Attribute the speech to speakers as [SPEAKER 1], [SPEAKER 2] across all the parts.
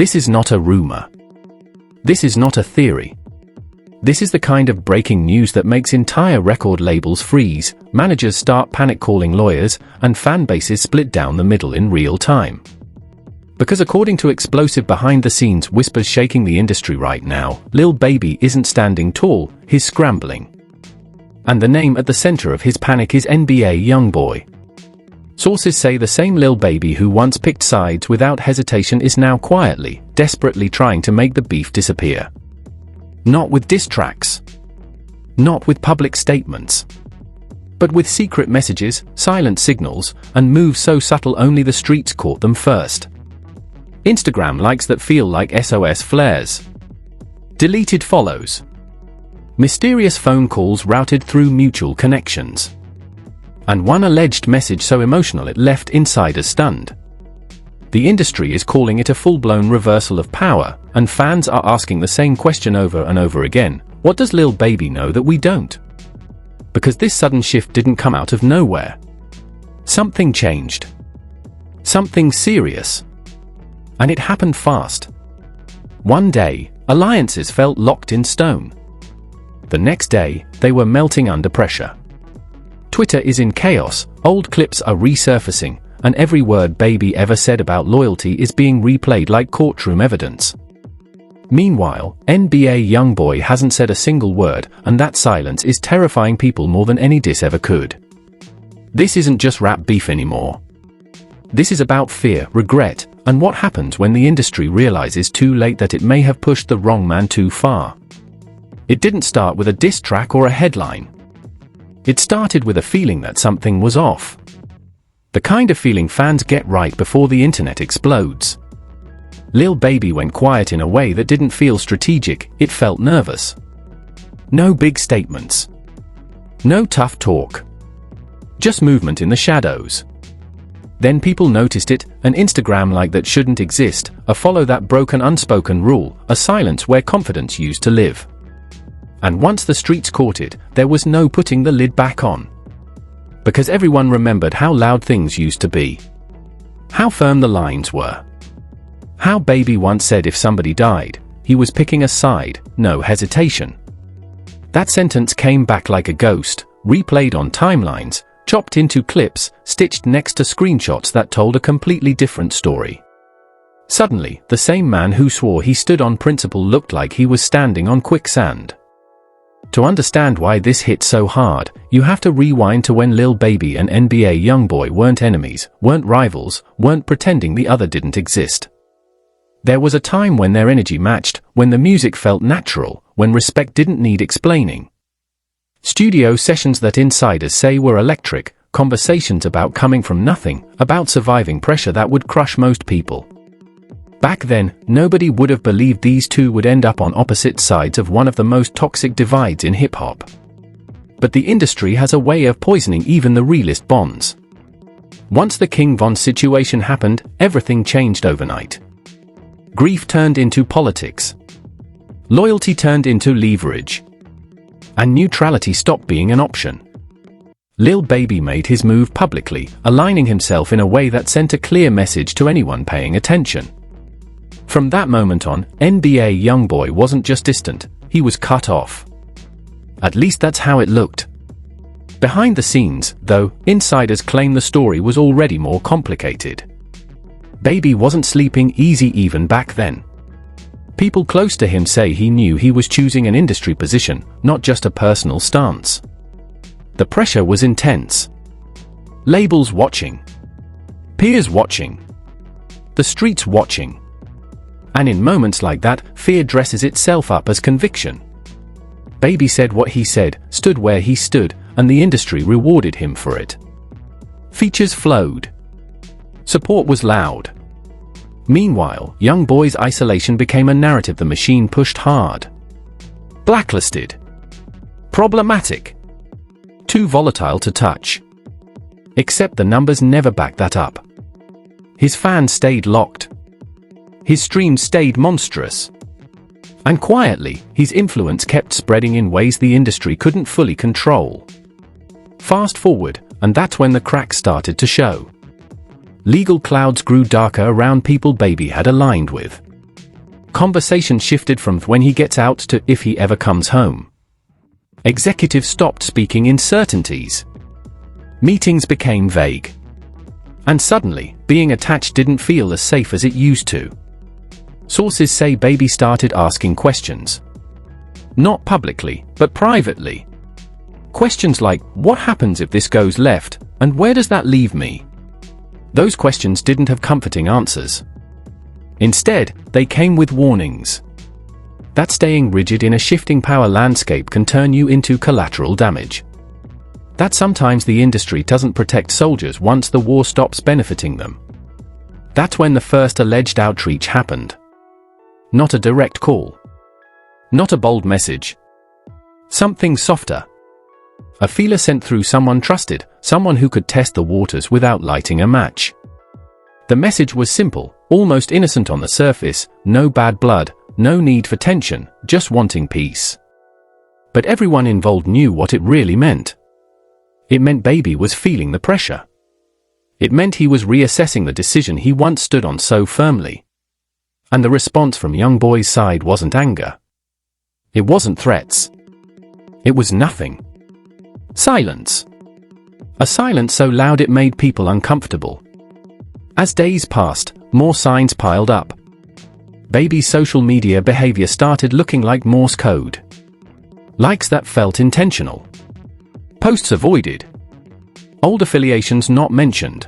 [SPEAKER 1] This is not a rumor. This is not a theory. This is the kind of breaking news that makes entire record labels freeze, managers start panic calling lawyers, and fan bases split down the middle in real time. Because according to explosive behind-the-scenes whispers shaking the industry right now, Lil Baby isn't standing tall, he's scrambling. And the name at the center of his panic is NBA Youngboy. Sources say the same Lil Baby who once picked sides without hesitation is now quietly, desperately trying to make the beef disappear. Not with diss tracks. Not with public statements. But with secret messages, silent signals, and moves so subtle only the streets caught them first. Instagram likes that feel like SOS flares. Deleted follows. Mysterious phone calls routed through mutual connections. And one alleged message so emotional it left insiders stunned. The industry is calling it a full-blown reversal of power, and fans are asking the same question over and over again. What does Lil Baby know that we don't? Because this sudden shift didn't come out of nowhere. Something changed. Something serious. And it happened fast. One day, alliances felt locked in stone. The next day, they were melting under pressure. Twitter is in chaos, old clips are resurfacing, and every word Baby ever said about loyalty is being replayed like courtroom evidence. Meanwhile, NBA Youngboy hasn't said a single word, and that silence is terrifying people more than any diss ever could. This isn't just rap beef anymore. This is about fear, regret, and what happens when the industry realizes too late that it may have pushed the wrong man too far. It didn't start with a diss track or a headline. It started with a feeling that something was off. The kind of feeling fans get right before the internet explodes. Lil Baby went quiet in a way that didn't feel strategic, it felt nervous. No big statements. No tough talk. Just movement in the shadows. Then people noticed it, an Instagram like that shouldn't exist, a follow that broke an unspoken rule, a silence where confidence used to live. And once the streets caught it, there was no putting the lid back on. Because everyone remembered how loud things used to be. How firm the lines were. How Baby once said if somebody died, he was picking a side, no hesitation. That sentence came back like a ghost, replayed on timelines, chopped into clips, stitched next to screenshots that told a completely different story. Suddenly, the same man who swore he stood on principle looked like he was standing on quicksand. To understand why this hit so hard, you have to rewind to when Lil Baby and NBA Youngboy weren't enemies, weren't rivals, weren't pretending the other didn't exist. There was a time when their energy matched, when the music felt natural, when respect didn't need explaining. Studio sessions that insiders say were electric, conversations about coming from nothing, about surviving pressure that would crush most people. Back then, nobody would have believed these two would end up on opposite sides of one of the most toxic divides in hip-hop. But the industry has a way of poisoning even the realest bonds. Once the King Von situation happened, everything changed overnight. Grief turned into politics. Loyalty turned into leverage. And neutrality stopped being an option. Lil Baby made his move publicly, aligning himself in a way that sent a clear message to anyone paying attention. From that moment on, NBA Youngboy wasn't just distant, he was cut off. At least that's how it looked. Behind the scenes, though, insiders claim the story was already more complicated. Baby wasn't sleeping easy even back then. People close to him say he knew he was choosing an industry position, not just a personal stance. The pressure was intense. Labels watching. Peers watching. The streets watching. And in moments like that, fear dresses itself up as conviction. Baby said what he said, stood where he stood, and the industry rewarded him for it. Features flowed. Support was loud. Meanwhile, Youngboy's isolation became a narrative the machine pushed hard. Blacklisted. Problematic. Too volatile to touch. Except the numbers never backed that up. His fans stayed locked. His streams stayed monstrous. And quietly, his influence kept spreading in ways the industry couldn't fully control. Fast forward, and that's when the cracks started to show. Legal clouds grew darker around people Baby had aligned with. Conversation shifted from when he gets out to if he ever comes home. Executives stopped speaking in certainties. Meetings became vague. And suddenly, being attached didn't feel as safe as it used to. Sources say Baby started asking questions. Not publicly, but privately. Questions like, what happens if this goes left, and where does that leave me? Those questions didn't have comforting answers. Instead, they came with warnings. That staying rigid in a shifting power landscape can turn you into collateral damage. That sometimes the industry doesn't protect soldiers once the war stops benefiting them. That's when the first alleged outreach happened. Not a direct call. Not a bold message. Something softer. A feeler sent through someone trusted, someone who could test the waters without lighting a match. The message was simple, almost innocent on the surface, no bad blood, no need for tension, just wanting peace. But everyone involved knew what it really meant. It meant Baby was feeling the pressure. It meant he was reassessing the decision he once stood on so firmly. And the response from Youngboy's side wasn't anger. It wasn't threats. It was nothing. Silence. A silence so loud it made people uncomfortable. As days passed, more signs piled up. Baby's social media behavior started looking like Morse code. Likes that felt intentional. Posts avoided. Old affiliations not mentioned.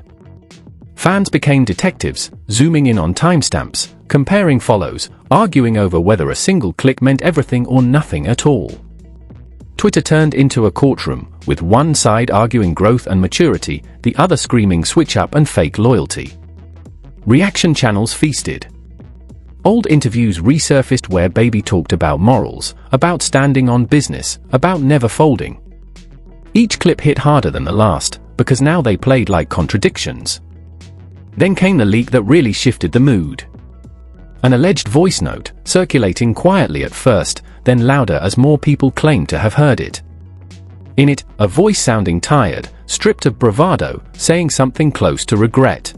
[SPEAKER 1] Fans became detectives, zooming in on timestamps, comparing follows, arguing over whether a single click meant everything or nothing at all. Twitter turned into a courtroom, with one side arguing growth and maturity, the other screaming switch up and fake loyalty. Reaction channels feasted. Old interviews resurfaced where Baby talked about morals, about standing on business, about never folding. Each clip hit harder than the last, because now they played like contradictions. Then came the leak that really shifted the mood. An alleged voice note, circulating quietly at first, then louder as more people claimed to have heard it. In it, a voice sounding tired, stripped of bravado, saying something close to regret.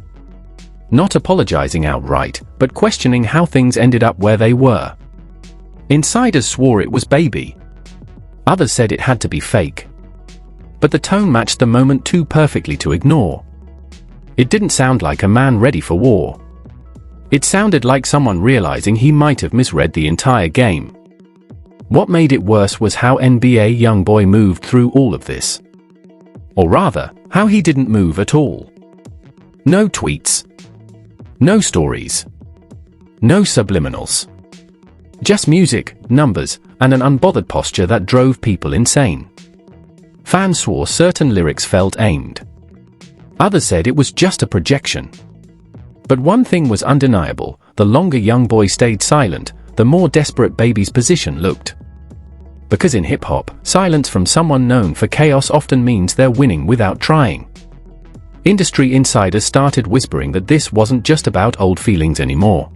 [SPEAKER 1] Not apologizing outright, but questioning how things ended up where they were. Insiders swore it was Baby. Others said it had to be fake. But the tone matched the moment too perfectly to ignore. It didn't sound like a man ready for war. It sounded like someone realizing he might have misread the entire game. What made it worse was how NBA Youngboy moved through all of this. Or rather, how he didn't move at all. No tweets. No stories. No subliminals. Just music, numbers, and an unbothered posture that drove people insane. Fans swore certain lyrics felt aimed. Others said it was just a projection. But one thing was undeniable, the longer Youngboy stayed silent, the more desperate Baby's position looked. Because in hip-hop, silence from someone known for chaos often means they're winning without trying. Industry insiders started whispering that this wasn't just about old feelings anymore.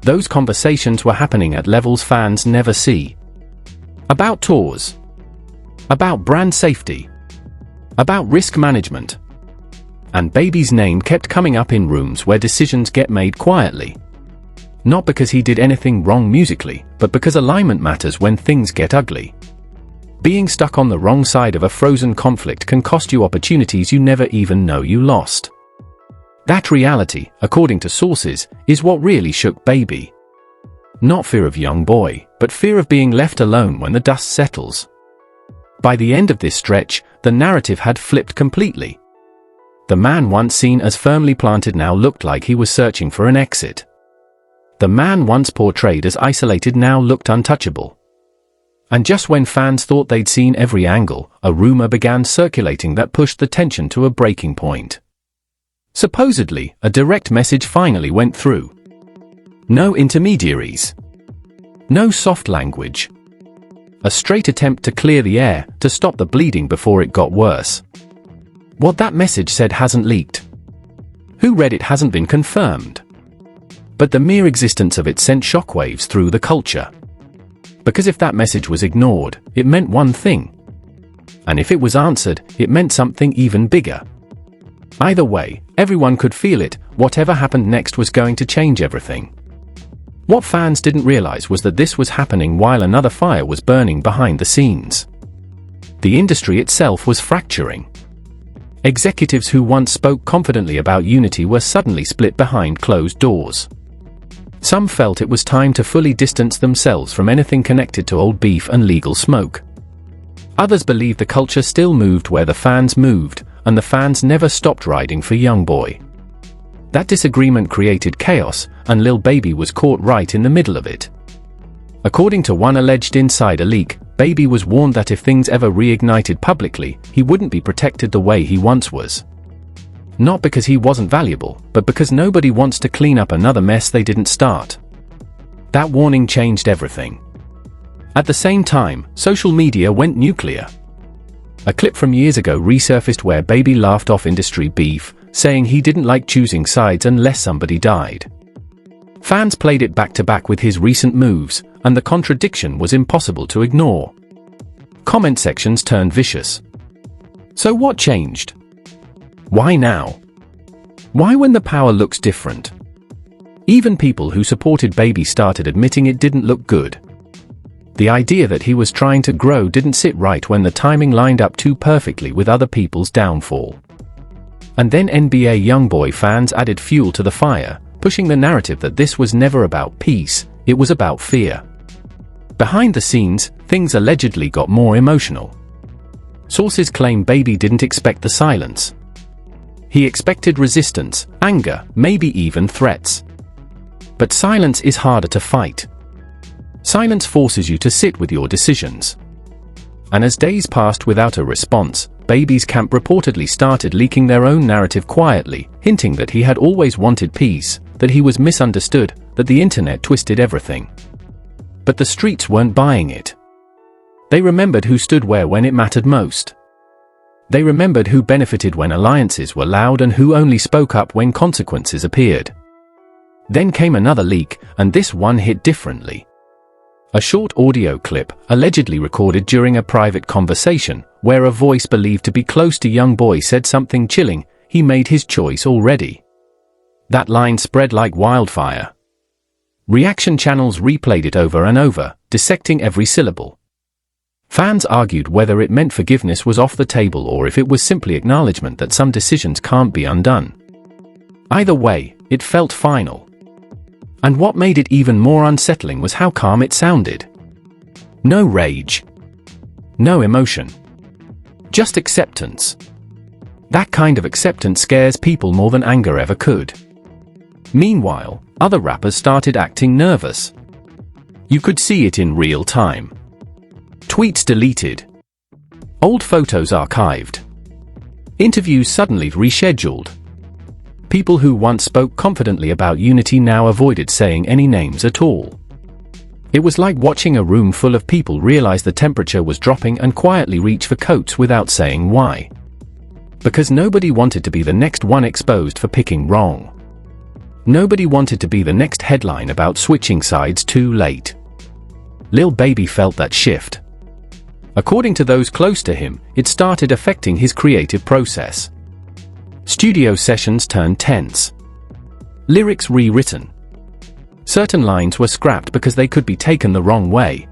[SPEAKER 1] Those conversations were happening at levels fans never see. About tours. About brand safety. About risk management. And Baby's name kept coming up in rooms where decisions get made quietly. Not because he did anything wrong musically, but because alignment matters when things get ugly. Being stuck on the wrong side of a frozen conflict can cost you opportunities you never even know you lost. That reality, according to sources, is what really shook Baby. Not fear of Youngboy, but fear of being left alone when the dust settles. By the end of this stretch, the narrative had flipped completely. The man once seen as firmly planted now looked like he was searching for an exit. The man once portrayed as isolated now looked untouchable. And just when fans thought they'd seen every angle, a rumor began circulating that pushed the tension to a breaking point. Supposedly, a direct message finally went through. No intermediaries. No soft language. A straight attempt to clear the air, to stop the bleeding before it got worse. What that message said hasn't leaked. Who read it hasn't been confirmed. But the mere existence of it sent shockwaves through the culture. Because if that message was ignored, it meant one thing. And if it was answered, it meant something even bigger. Either way, everyone could feel it, whatever happened next was going to change everything. What fans didn't realize was that this was happening while another fire was burning behind the scenes. The industry itself was fracturing. Executives who once spoke confidently about unity were suddenly split behind closed doors. Some felt it was time to fully distance themselves from anything connected to old beef and legal smoke. Others believed the culture still moved where the fans moved, and the fans never stopped riding for Youngboy. That disagreement created chaos, and Lil Baby was caught right in the middle of it. According to one alleged insider leak, Baby was warned that if things ever reignited publicly, he wouldn't be protected the way he once was. Not because he wasn't valuable, but because nobody wants to clean up another mess they didn't start. That warning changed everything. At the same time, social media went nuclear. A clip from years ago resurfaced where Baby laughed off industry beef, saying he didn't like choosing sides unless somebody died. Fans played it back to back with his recent moves, and the contradiction was impossible to ignore. Comment sections turned vicious. So what changed? Why now? Why when the power looks different? Even people who supported Baby started admitting it didn't look good. The idea that he was trying to grow didn't sit right when the timing lined up too perfectly with other people's downfall. And then NBA Youngboy fans added fuel to the fire, pushing the narrative that this was never about peace, it was about fear. Behind the scenes, things allegedly got more emotional. Sources claim Baby didn't expect the silence. He expected resistance, anger, maybe even threats. But silence is harder to fight. Silence forces you to sit with your decisions. And as days passed without a response, Baby's camp reportedly started leaking their own narrative quietly, hinting that he had always wanted peace, that he was misunderstood, that the internet twisted everything. But the streets weren't buying it. They remembered who stood where when it mattered most. They remembered who benefited when alliances were loud and who only spoke up when consequences appeared. Then came another leak, and this one hit differently. A short audio clip, allegedly recorded during a private conversation, where a voice believed to be close to Youngboy said something chilling, "He made his choice already." That line spread like wildfire. Reaction channels replayed it over and over, dissecting every syllable. Fans argued whether it meant forgiveness was off the table or if it was simply acknowledgement that some decisions can't be undone. Either way, it felt final. And what made it even more unsettling was how calm it sounded. No rage. No emotion. Just acceptance. That kind of acceptance scares people more than anger ever could. Meanwhile, other rappers started acting nervous. You could see it in real time. Tweets deleted. Old photos archived. Interviews suddenly rescheduled. People who once spoke confidently about unity now avoided saying any names at all. It was like watching a room full of people realize the temperature was dropping and quietly reach for coats without saying why. Because nobody wanted to be the next one exposed for picking wrong. Nobody wanted to be the next headline about switching sides too late. Lil Baby felt that shift. According to those close to him, it started affecting his creative process. Studio sessions turned tense. Lyrics rewritten. Certain lines were scrapped because they could be taken the wrong way.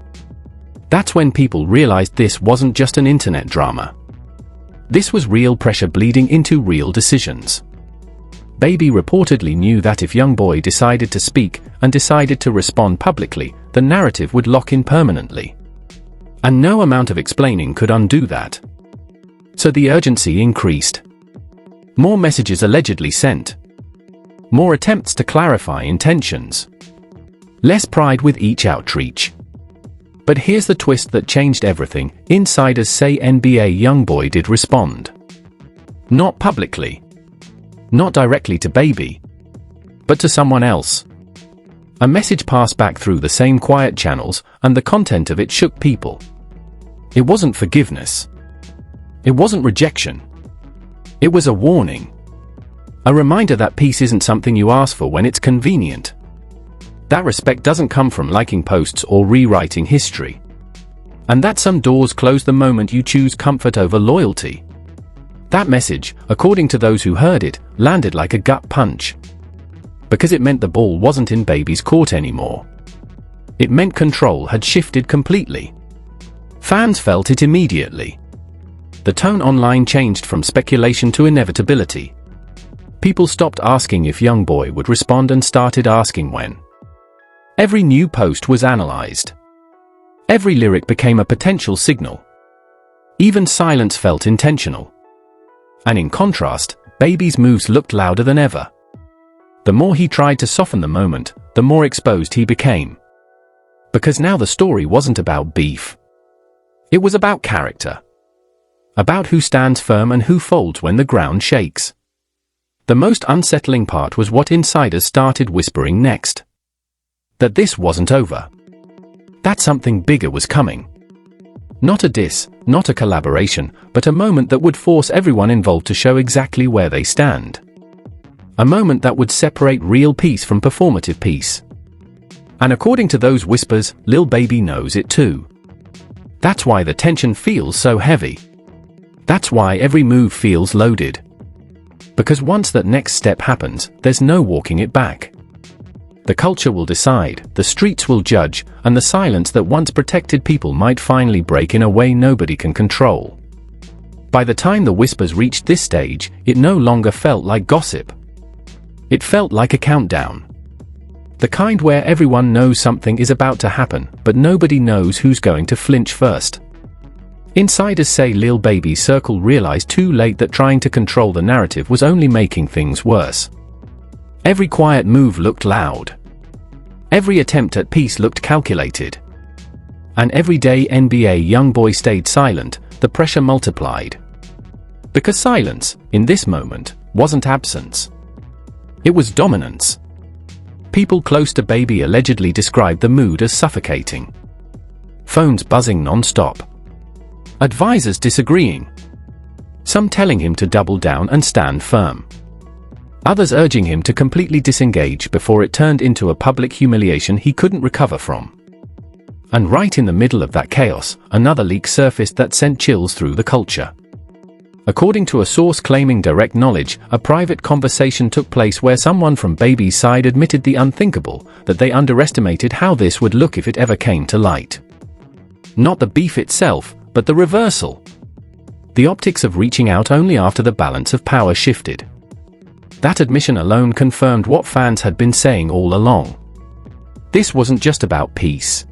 [SPEAKER 1] That's when people realized this wasn't just an internet drama. This was real pressure bleeding into real decisions. Baby reportedly knew that if Youngboy decided to speak and decided to respond publicly, the narrative would lock in permanently. And no amount of explaining could undo that. So the urgency increased. More messages allegedly sent. More attempts to clarify intentions. Less pride with each outreach. But here's the twist that changed everything. Insiders say NBA Youngboy did respond. Not publicly. Not directly to Baby. But to someone else. A message passed back through the same quiet channels, and the content of it shook people. It wasn't forgiveness. It wasn't rejection. It was a warning. A reminder that peace isn't something you ask for when it's convenient. That respect doesn't come from liking posts or rewriting history. And that some doors close the moment you choose comfort over loyalty. That message, according to those who heard it, landed like a gut punch. Because it meant the ball wasn't in Baby's court anymore. It meant control had shifted completely. Fans felt it immediately. The tone online changed from speculation to inevitability. People stopped asking if Youngboy would respond and started asking when. Every new post was analyzed. Every lyric became a potential signal. Even silence felt intentional. And in contrast, Baby's moves looked louder than ever. The more he tried to soften the moment, the more exposed he became. Because now the story wasn't about beef. It was about character. About who stands firm and who folds when the ground shakes. The most unsettling part was what insiders started whispering next. That this wasn't over. That something bigger was coming. Not a diss, not a collaboration, but a moment that would force everyone involved to show exactly where they stand. A moment that would separate real peace from performative peace. And according to those whispers, Lil Baby knows it too. That's why the tension feels so heavy. That's why every move feels loaded. Because once that next step happens, there's no walking it back. The culture will decide, the streets will judge, and the silence that once protected people might finally break in a way nobody can control. By the time the whispers reached this stage, it no longer felt like gossip. It felt like a countdown. The kind where everyone knows something is about to happen, but nobody knows who's going to flinch first. Insiders say Lil Baby's circle realized too late that trying to control the narrative was only making things worse. Every quiet move looked loud. Every attempt at peace looked calculated. And every day NBA Youngboy stayed silent, the pressure multiplied. Because silence, in this moment, wasn't absence. It was dominance. People close to Baby allegedly described the mood as suffocating. Phones buzzing non-stop. Advisors disagreeing. Some telling him to double down and stand firm. Others urging him to completely disengage before it turned into a public humiliation he couldn't recover from. And right in the middle of that chaos, another leak surfaced that sent chills through the culture. According to a source claiming direct knowledge, a private conversation took place where someone from Baby's side admitted the unthinkable, that they underestimated how this would look if it ever came to light. Not the beef itself, but the reversal. The optics of reaching out only after the balance of power shifted. That admission alone confirmed what fans had been saying all along. This wasn't just about peace.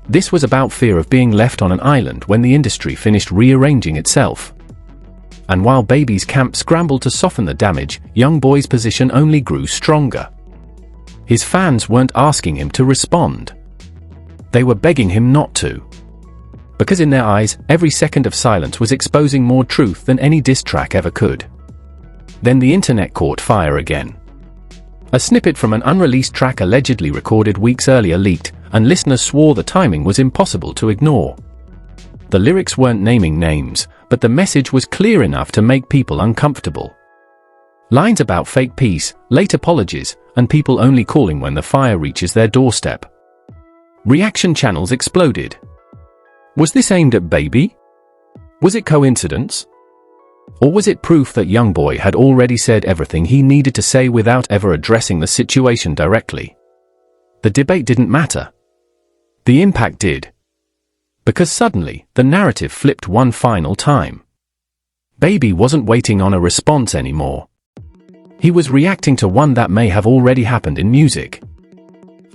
[SPEAKER 1] This was about fear of being left on an island when the industry finished rearranging itself. And while Baby's camp scrambled to soften the damage, Youngboy's position only grew stronger. His fans weren't asking him to respond. They were begging him not to. Because in their eyes, every second of silence was exposing more truth than any diss track ever could. Then the internet caught fire again. A snippet from an unreleased track allegedly recorded weeks earlier leaked, and listeners swore the timing was impossible to ignore. The lyrics weren't naming names, but the message was clear enough to make people uncomfortable. Lines about fake peace, late apologies, and people only calling when the fire reaches their doorstep. Reaction channels exploded. Was this aimed at Baby? Was it coincidence? Or was it proof that Youngboy had already said everything he needed to say without ever addressing the situation directly? The debate didn't matter. The impact did. Because suddenly, the narrative flipped one final time. Baby wasn't waiting on a response anymore. He was reacting to one that may have already happened in music.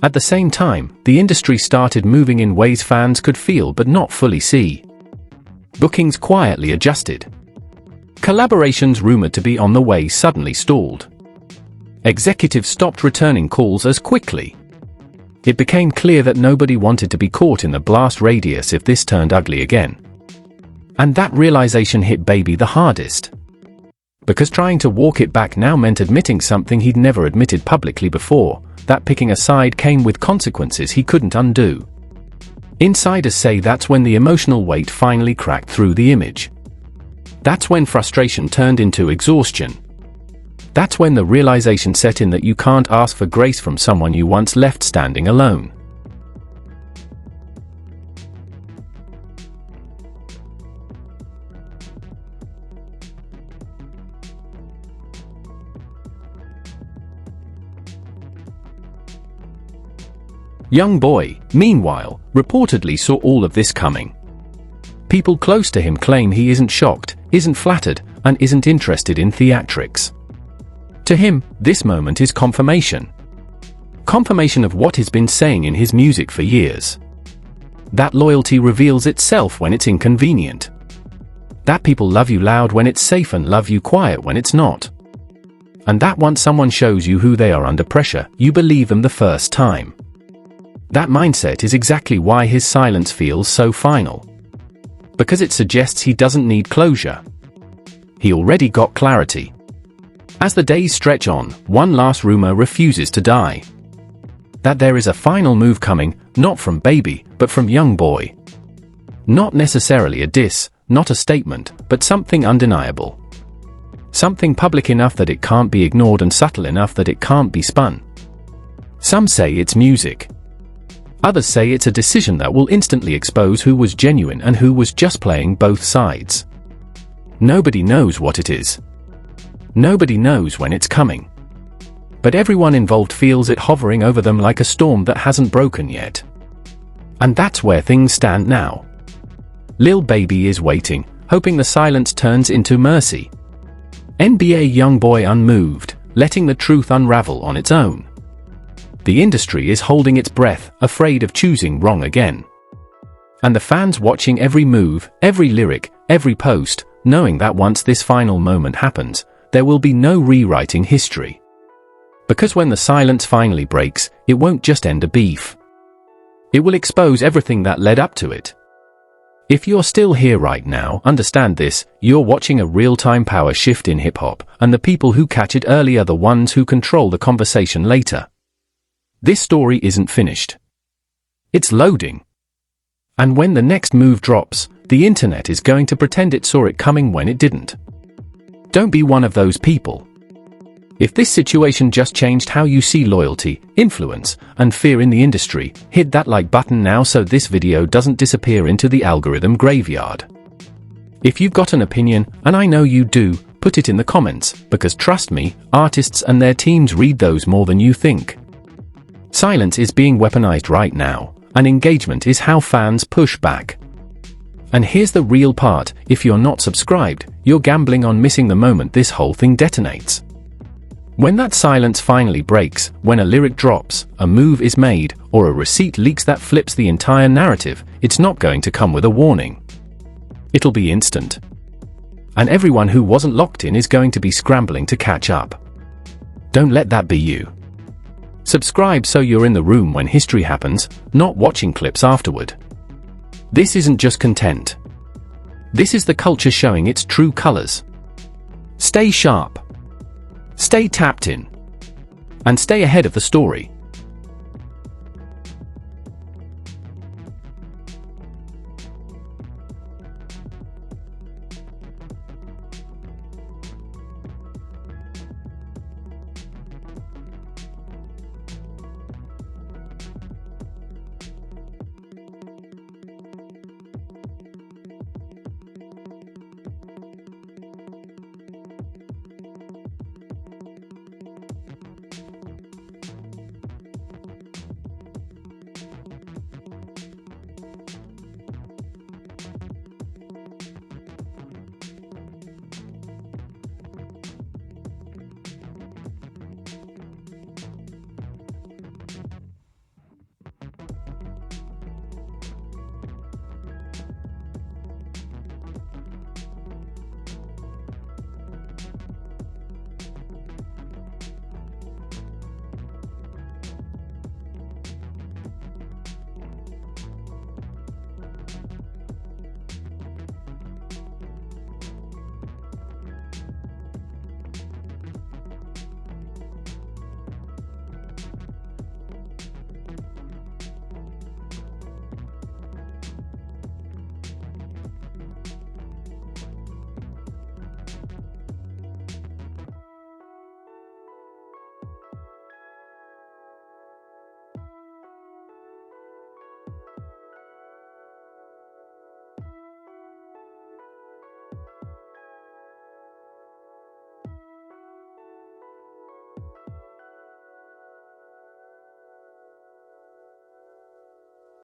[SPEAKER 1] At the same time, the industry started moving in ways fans could feel but not fully see. Bookings quietly adjusted. Collaborations rumored to be on the way suddenly stalled. Executives stopped returning calls as quickly. It became clear that nobody wanted to be caught in the blast radius if this turned ugly again. And that realization hit Baby the hardest. Because trying to walk it back now meant admitting something he'd never admitted publicly before, that picking a side came with consequences he couldn't undo. Insiders say that's when the emotional weight finally cracked through the image. That's when frustration turned into exhaustion. That's when the realization set in that you can't ask for grace from someone you once left standing alone. Youngboy, meanwhile, reportedly saw all of this coming. People close to him claim he isn't shocked, isn't flattered, and isn't interested in theatrics. To him, this moment is confirmation. Confirmation of what he's been saying in his music for years. That loyalty reveals itself when it's inconvenient. That people love you loud when it's safe and love you quiet when it's not. And that once someone shows you who they are under pressure, you believe them the first time. That mindset is exactly why his silence feels so final. Because it suggests he doesn't need closure. He already got clarity. As the days stretch on, one last rumor refuses to die. That there is a final move coming, not from Baby, but from Youngboy. Not necessarily a diss, not a statement, but something undeniable. Something public enough that it can't be ignored and subtle enough that it can't be spun. Some say it's music. Others say it's a decision that will instantly expose who was genuine and who was just playing both sides. Nobody knows what it is. Nobody knows when it's coming. But everyone involved feels it hovering over them like a storm that hasn't broken yet. And that's where things stand now. Lil Baby is waiting, hoping the silence turns into mercy. NBA Youngboy unmoved, letting the truth unravel on its own. The industry is holding its breath, afraid of choosing wrong again. And the fans watching every move, every lyric, every post, knowing that once this final moment happens, there will be no rewriting history. Because when the silence finally breaks, it won't just end a beef. It will expose everything that led up to it. If you're still here right now, understand this: you're watching a real-time power shift in hip-hop, and the people who catch it early are the ones who control the conversation later. This story isn't finished. It's loading. And when the next move drops, the internet is going to pretend it saw it coming when it didn't. Don't be one of those people. If this situation just changed how you see loyalty, influence, and fear in the industry, hit that like button now so this video doesn't disappear into the algorithm graveyard. If you've got an opinion, and I know you do, put it in the comments, because trust me, artists and their teams read those more than you think. Silence is being weaponized right now, and engagement is how fans push back. And here's the real part: if you're not subscribed, you're gambling on missing the moment this whole thing detonates. When that silence finally breaks, when a lyric drops, a move is made, or a receipt leaks that flips the entire narrative, it's not going to come with a warning. It'll be instant. And everyone who wasn't locked in is going to be scrambling to catch up. Don't let that be you. Subscribe so you're in the room when history happens, not watching clips afterward. This isn't just content. This is the culture showing its true colors. Stay sharp. Stay tapped in. And stay ahead of the story.